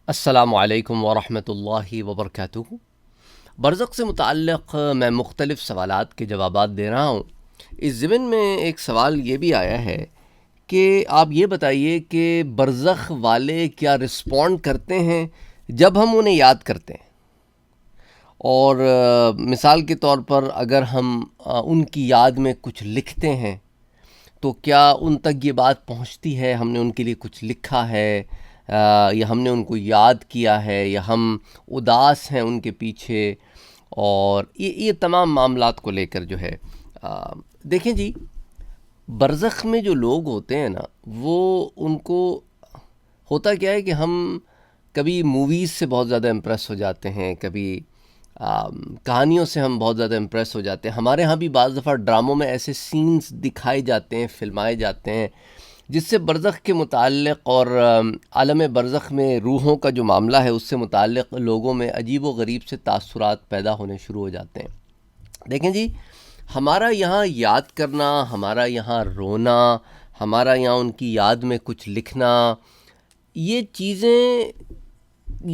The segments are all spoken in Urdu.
السلام علیکم ورحمۃ اللہ وبرکاتہ۔ برزخ سے متعلق میں مختلف سوالات کے جوابات دے رہا ہوں۔ اس ضمن میں ایک سوال یہ بھی آیا ہے کہ آپ یہ بتائیے کہ برزخ والے کیا رسپونڈ کرتے ہیں جب ہم انہیں یاد کرتے ہیں، اور مثال کے طور پر اگر ہم ان کی یاد میں کچھ لکھتے ہیں تو کیا ان تک یہ بات پہنچتی ہے، ہم نے ان کے لیے کچھ لکھا ہے، یا ہم نے ان کو یاد کیا ہے، یا ہم اداس ہیں ان کے پیچھے، اور یہ تمام معاملات کو لے کر جو ہے دیکھیں جی، برزخ میں جو لوگ ہوتے ہیں نا، وہ ان کو ہوتا کیا ہے کہ ہم کبھی موویز سے بہت زیادہ امپریس ہو جاتے ہیں، کبھی کہانیوں سے ہم بہت زیادہ امپریس ہو جاتے ہیں۔ ہمارے ہاں بھی بعض دفعہ ڈراموں میں ایسے سینز دکھائے جاتے ہیں، فلمائے جاتے ہیں، جس سے برزخ کے متعلق اور عالم برزخ میں روحوں کا جو معاملہ ہے اس سے متعلق لوگوں میں عجیب و غریب سے تاثرات پیدا ہونے شروع ہو جاتے ہیں۔ دیکھیں جی، ہمارا یہاں یاد کرنا، ہمارا یہاں رونا، ہمارا یہاں ان کی یاد میں کچھ لکھنا، یہ چیزیں،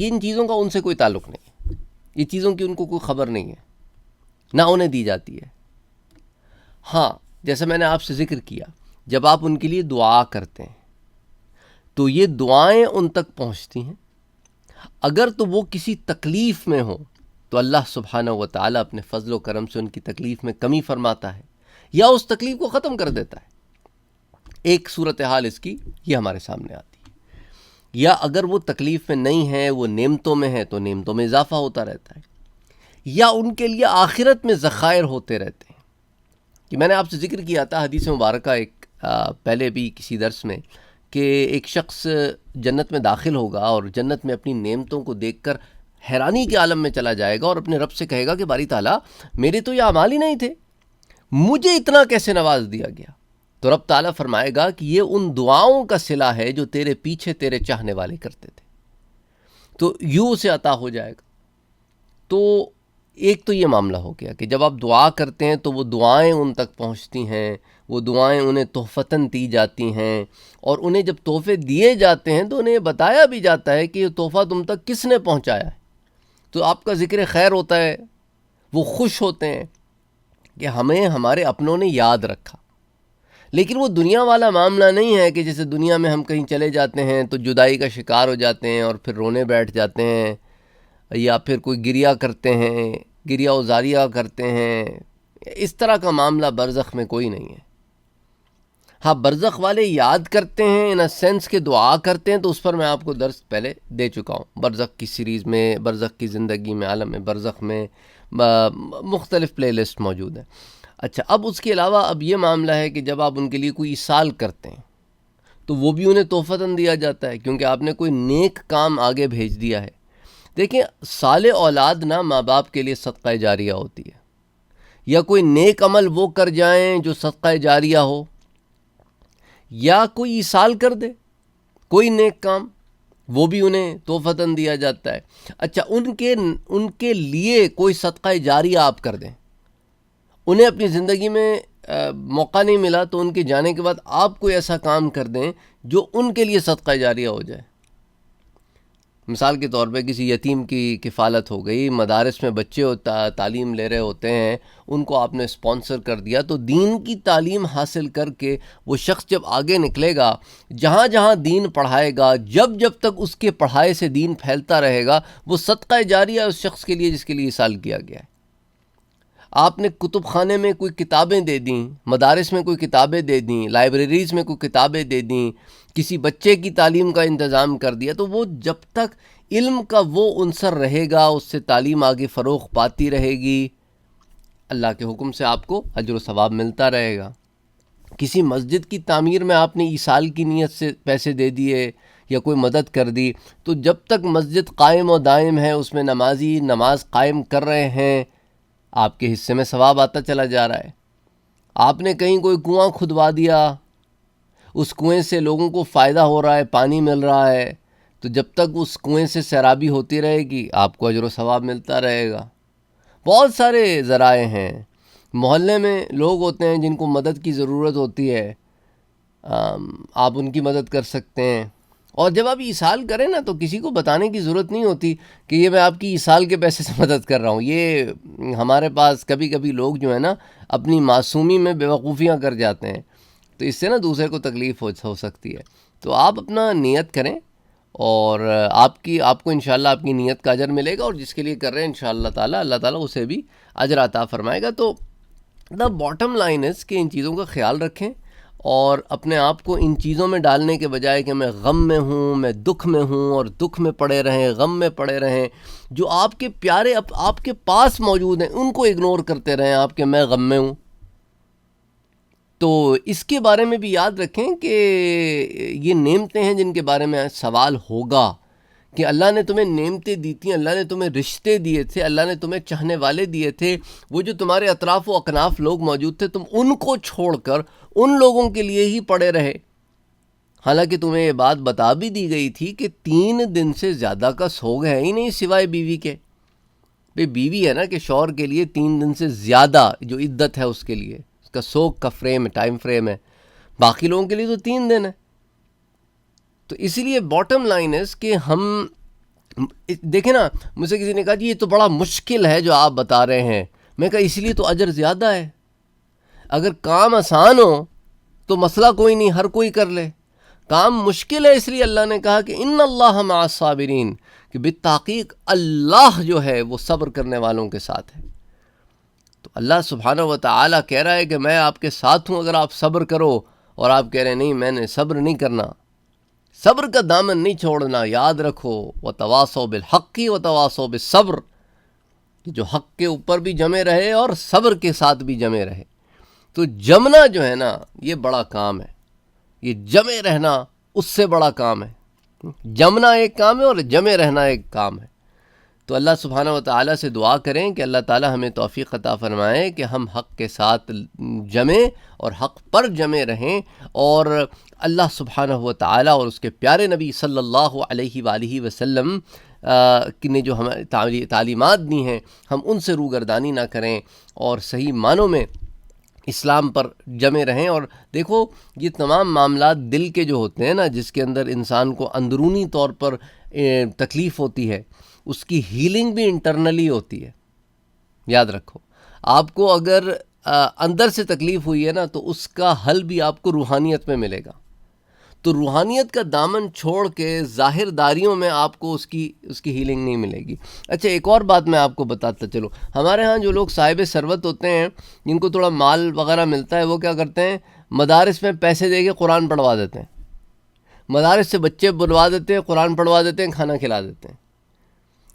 ان چیزوں کا ان سے کوئی تعلق نہیں ہے، یہ چیزوں کی ان کو کوئی خبر نہیں ہے، نہ انہیں دی جاتی ہے۔ ہاں، جیسا میں نے آپ سے ذکر کیا، جب آپ ان کے لیے دعا کرتے ہیں تو یہ دعائیں ان تک پہنچتی ہیں۔ اگر تو وہ کسی تکلیف میں ہوں تو اللہ سبحانہ و تعالیٰ اپنے فضل و کرم سے ان کی تکلیف میں کمی فرماتا ہے، یا اس تکلیف کو ختم کر دیتا ہے۔ ایک صورتحال اس کی یہ ہمارے سامنے آتی ہے۔ یا اگر وہ تکلیف میں نہیں ہے، وہ نعمتوں میں ہے، تو نعمتوں میں اضافہ ہوتا رہتا ہے، یا ان کے لیے آخرت میں ذخائر ہوتے رہتے ہیں۔ کہ میں نے آپ سے ذکر کیا تھا حدیث مبارکہ ایک پہلے بھی کسی درس میں، کہ ایک شخص جنت میں داخل ہوگا اور جنت میں اپنی نعمتوں کو دیکھ کر حیرانی کے عالم میں چلا جائے گا، اور اپنے رب سے کہے گا کہ باری تعالیٰ، میرے تو یہ اعمال ہی نہیں تھے، مجھے اتنا کیسے نواز دیا گیا؟ تو رب تعالیٰ فرمائے گا کہ یہ ان دعاؤں کا صلہ ہے جو تیرے پیچھے تیرے چاہنے والے کرتے تھے، تو یوں اسے عطا ہو جائے گا۔ تو ایک تو یہ معاملہ ہو گیا کہ جب آپ دعا کرتے ہیں تو وہ دعائیں ان تک پہنچتی ہیں، وہ دعائیں انہیں تحفتاً دی جاتی ہیں، اور انہیں جب تحفے دیے جاتے ہیں تو انہیں یہ بتایا بھی جاتا ہے کہ یہ تحفہ تم تک کس نے پہنچایا ہے۔ تو آپ کا ذکر خیر ہوتا ہے، وہ خوش ہوتے ہیں کہ ہمیں ہمارے اپنوں نے یاد رکھا۔ لیکن وہ دنیا والا معاملہ نہیں ہے کہ جیسے دنیا میں ہم کہیں چلے جاتے ہیں تو جدائی کا شکار ہو جاتے ہیں اور پھر رونے بیٹھ جاتے ہیں، یا پھر کوئی گریا کرتے ہیں، گریا ازاریہ کرتے ہیں۔ اس طرح کا معاملہ برزخ میں کوئی نہیں ہے۔ ہاں، برزخ والے یاد کرتے ہیں ان سینس کے دعا کرتے ہیں، تو اس پر میں آپ کو درس پہلے دے چکا ہوں۔ برزخ کی سیریز میں، برزخ کی زندگی میں، عالم برزخ میں مختلف پلے لسٹ موجود ہیں۔ اچھا، اب اس کے علاوہ اب یہ معاملہ ہے کہ جب آپ ان کے لیے کوئی ایصال کرتے ہیں تو وہ بھی انہیں تحفتاً دیا جاتا ہے، کیونکہ آپ نے کوئی نیک کام آگے بھیج دیا ہے۔ دیکھیں، صالح اولاد نہ ماں باپ کے لیے صدقہ جاریہ ہوتی ہے، یا کوئی نیک عمل وہ کر جائیں جو صدقہ جاریہ ہو، یا کوئی ایصال کر دے کوئی نیک کام، وہ بھی انہیں تحفتاً دیا جاتا ہے۔ اچھا، ان کے لیے کوئی صدقہ جاریہ آپ کر دیں، انہیں اپنی زندگی میں موقع نہیں ملا تو ان کے جانے کے بعد آپ کوئی ایسا کام کر دیں جو ان کے لیے صدقہ جاریہ ہو جائے۔ مثال کے طور پہ کسی یتیم کی کفالت ہو گئی، مدارس میں بچے تعلیم لے رہے ہوتے ہیں، ان کو آپ نے اسپانسر کر دیا، تو دین کی تعلیم حاصل کر کے وہ شخص جب آگے نکلے گا، جہاں جہاں دین پڑھائے گا، جب تک اس کے پڑھائے سے دین پھیلتا رہے گا، وہ صدقہ جاریہ اس شخص کے لیے جس کے لیے ایصال کیا گیا ہے۔ آپ نے کتب خانے میں کوئی کتابیں دے دیں، مدارس میں کوئی کتابیں دے دیں، لائبریریز میں کوئی کتابیں دے دیں، کسی بچے کی تعلیم کا انتظام کر دیا، تو وہ جب تک علم کا وہ عنصر رہے گا، اس سے تعلیم آگے فروغ پاتی رہے گی، اللہ کے حکم سے آپ کو اجر و ثواب ملتا رہے گا۔ کسی مسجد کی تعمیر میں آپ نے ایصال کی نیت سے پیسے دے دیے یا کوئی مدد کر دی، تو جب تک مسجد قائم و دائم ہے، اس میں نمازی نماز قائم کر رہے ہیں، آپ کے حصے میں ثواب آتا چلا جا رہا ہے۔ آپ نے کہیں کوئی کنواں کھدوا دیا، اس کنویں سے لوگوں کو فائدہ ہو رہا ہے، پانی مل رہا ہے، تو جب تک اس کنویں سے سیرابی ہوتی رہے گی، آپ کو اجر و ثواب ملتا رہے گا۔ بہت سارے ذرائع ہیں۔ محلے میں لوگ ہوتے ہیں جن کو مدد کی ضرورت ہوتی ہے، آپ ان کی مدد کر سکتے ہیں۔ اور جب آپ ایصال کریں نا تو کسی کو بتانے کی ضرورت نہیں ہوتی کہ یہ میں آپ کی ایصال کے پیسے سے مدد کر رہا ہوں. یہ ہمارے پاس کبھی کبھی لوگ جو ہے نا اپنی معصومی میں بے وقوفیاں کر جاتے ہیں، تو اس سے نا دوسرے کو تکلیف ہو سکتی ہے. تو آپ اپنا نیت کریں اور آپ کو انشاءاللہ آپ کی نیت کا اجر ملے گا، اور جس کے لیے کر رہے ہیں انشاءاللہ تعالیٰ اللہ تعالیٰ اسے بھی اجر عطا فرمائے گا. تو دا باٹم لائن از کہ ان چیزوں کا خیال رکھیں، اور اپنے آپ کو ان چیزوں میں ڈالنے کے بجائے کہ میں غم میں ہوں، میں دکھ میں ہوں، اور دکھ میں پڑے رہیں، غم میں پڑے رہیں، جو آپ کے پیارے آپ کے پاس موجود ہیں ان کو اگنور کرتے رہیں آپ کہ میں غم میں ہوں. تو اس کے بارے میں بھی یاد رکھیں کہ یہ نعمتیں ہیں جن کے بارے میں سوال ہوگا، کہ اللہ نے تمہیں نعمتیں دی تھیں، اللہ نے تمہیں رشتے دیے تھے، اللہ نے تمہیں چاہنے والے دیے تھے، وہ جو تمہارے اطراف و اکناف لوگ موجود تھے تم ان کو چھوڑ کر ان لوگوں کے لیے ہی پڑے رہے. حالانکہ تمہیں یہ بات بتا بھی دی گئی تھی کہ 3 دن سے زیادہ کا سوگ ہے ہی نہیں سوائے بیوی کے. بیوی ہے نا کہ شوہر کے لیے 3 دن سے زیادہ جو عدت ہے اس کے لیے اس کا سوگ کا ٹائم فریم ہے، باقی لوگوں کے لیے تو 3 دن ہے. تو اسی لیے باٹم لائن ہے کہ ہم دیکھیں نا، مجھ سے کسی نے کہا جی یہ تو بڑا مشکل ہے جو آپ بتا رہے ہیں. میں کہا اس لیے تو اجر زیادہ ہے. اگر کام آسان ہو تو مسئلہ کوئی نہیں، ہر کوئی کر لے. کام مشکل ہے اس لیے اللہ نے کہا کہ ان اللہ مع الصابرین، کہ بالتحقیق اللہ جو ہے وہ صبر کرنے والوں کے ساتھ ہے. تو اللہ سبحانہ و تعالیٰ کہہ رہا ہے کہ میں آپ کے ساتھ ہوں اگر آپ صبر کرو، اور آپ کہہ رہے ہیں نہیں میں نے صبر نہیں کرنا. صبر کا دامن نہیں چھوڑنا. یاد رکھو وتواصوا بالحق وتواصوا بالصبر، جو حق کے اوپر بھی جمے رہے اور صبر کے ساتھ بھی جمے رہے. تو جمنا جو ہے نا یہ بڑا کام ہے، یہ جمے رہنا اس سے بڑا کام ہے. جمنا ایک کام ہے اور جمے رہنا ایک کام ہے. تو اللہ سبحانہ و تعالیٰ سے دعا کریں کہ اللہ تعالیٰ ہمیں توفیق عطا فرمائے کہ ہم حق کے ساتھ جمیں اور حق پر جمے رہیں، اور اللہ سبحانہ و تعالیٰ اور اس کے پیارے نبی صلی اللہ علیہ وآلہ وسلم نے جو ہمیں تعلیمات دی ہیں ہم ان سے روگردانی نہ کریں، اور صحیح معنوں میں اسلام پر جمے رہیں. اور دیکھو یہ تمام معاملات دل کے جو ہوتے ہیں نا، جس کے اندر انسان کو اندرونی طور پر تکلیف ہوتی ہے، اس کی ہیلنگ بھی انٹرنلی ہوتی ہے. یاد رکھو آپ کو اگر اندر سے تکلیف ہوئی ہے نا تو اس کا حل بھی آپ کو روحانیت میں ملے گا. تو روحانیت کا دامن چھوڑ کے ظاہر داریوں میں آپ کو اس کی ہیلنگ نہیں ملے گی. اچھا ایک اور بات میں آپ کو بتاتا چلوں، ہمارے ہاں جو لوگ صاحب ثروت ہوتے ہیں، جن کو تھوڑا مال وغیرہ ملتا ہے، وہ کیا کرتے ہیں مدارس میں پیسے دے کے قرآن پڑھوا دیتے ہیں. مدارس سے بچے بلوا دیتے ہیں، قرآن پڑھوا دیتے ہیں، کھانا کھلا دیتے ہیں.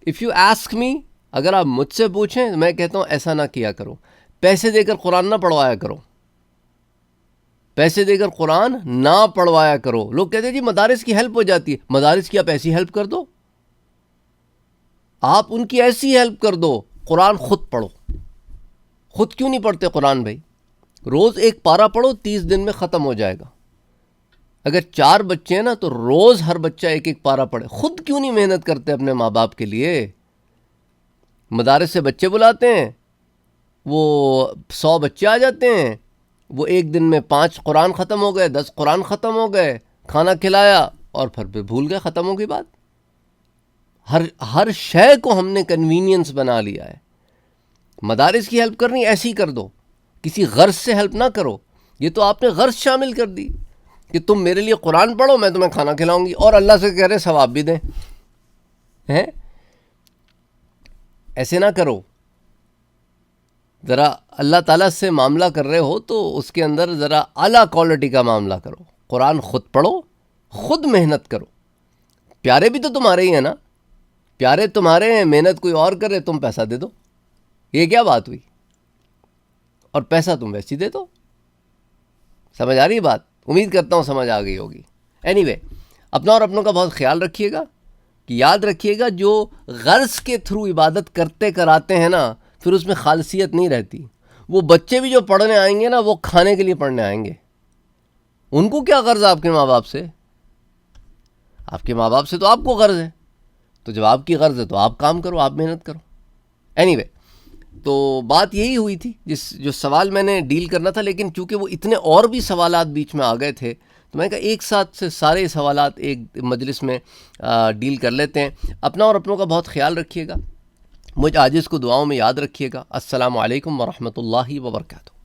اف یو آسک می، اگر آپ مجھ سے پوچھیں میں کہتا ہوں ایسا نہ کیا کرو. پیسے دے کر قرآن نہ پڑھوایا کرو، پیسے دے کر قرآن نہ پڑھوایا کرو. لوگ کہتے ہیں جی مدارس کی ہیلپ ہو جاتی ہے. مدارس کی آپ ایسی ہیلپ کر دو، آپ ان کی ایسی ہیلپ کر دو، قرآن خود پڑھو. خود کیوں نہیں پڑھتے قرآن بھائی؟ روز ایک پارہ پڑھو، 30 دن میں ختم ہو جائے گا. اگر 4 بچے ہیں نا تو روز ہر بچہ ایک ایک پارہ پڑھے. خود کیوں نہیں محنت کرتے اپنے ماں باپ کے لیے؟ مدارس سے بچے بلاتے ہیں، وہ 100 بچے آ جاتے ہیں، وہ ایک دن میں 5 قرآن ختم ہو گئے، 10 قرآن ختم ہو گئے، کھانا کھلایا اور پھر بھول گئے، ختم ہو گئی بات. ہر شے کو ہم نے کنوینئنس بنا لیا ہے. مدارس کی ہیلپ کرنی ایسی کر دو، کسی غرض سے ہیلپ نہ کرو. یہ تو آپ نے غرض شامل کر دی کہ تم میرے لیے قرآن پڑھو، میں تمہیں کھانا کھلاؤں گی، اور اللہ سے کہہ رہے ثواب بھی دیں. ہیں ایسے نہ کرو. ذرا اللہ تعالیٰ سے معاملہ کر رہے ہو تو اس کے اندر ذرا اعلیٰ کوالٹی کا معاملہ کرو. قرآن خود پڑھو، خود محنت کرو. پیارے بھی تو تمہارے ہی ہیں نا، پیارے تمہارے ہیں، محنت کوئی اور کرے، تم پیسہ دے دو. یہ کیا بات ہوئی؟ اور پیسہ تم ویسے ہی دے دو. سمجھ آ رہی بات؟ امید کرتا ہوں سمجھ آ گئی ہوگی. اینی وے اپنا اور اپنوں کا بہت خیال رکھیے گا، کہ یاد رکھیے گا جو غرض کے تھرو عبادت کرتے کراتے ہیں نا پھر اس میں خالصیت نہیں رہتی. وہ بچے بھی جو پڑھنے آئیں گے نا وہ کھانے کے لیے پڑھنے آئیں گے. ان کو کیا غرض آپ کے ماں باپ سے؟ آپ کے ماں باپ سے تو آپ کو غرض ہے. تو جب آپ کی غرض ہے تو آپ کام کرو، آپ محنت کرو. اینی وے تو بات یہی ہوئی تھی جو سوال میں نے ڈیل کرنا تھا، لیکن چونکہ وہ اتنے اور بھی سوالات بیچ میں آ گئے تھے تو میں نے کہا ایک ساتھ سے سارے سوالات ایک مجلس میں ڈیل کر لیتے ہیں. اپنا اور اپنوں کا بہت خیال رکھیے گا. مجھ عاجز کو دعاؤں میں یاد رکھیے گا. السلام علیکم ورحمۃ اللہ وبرکاتہ.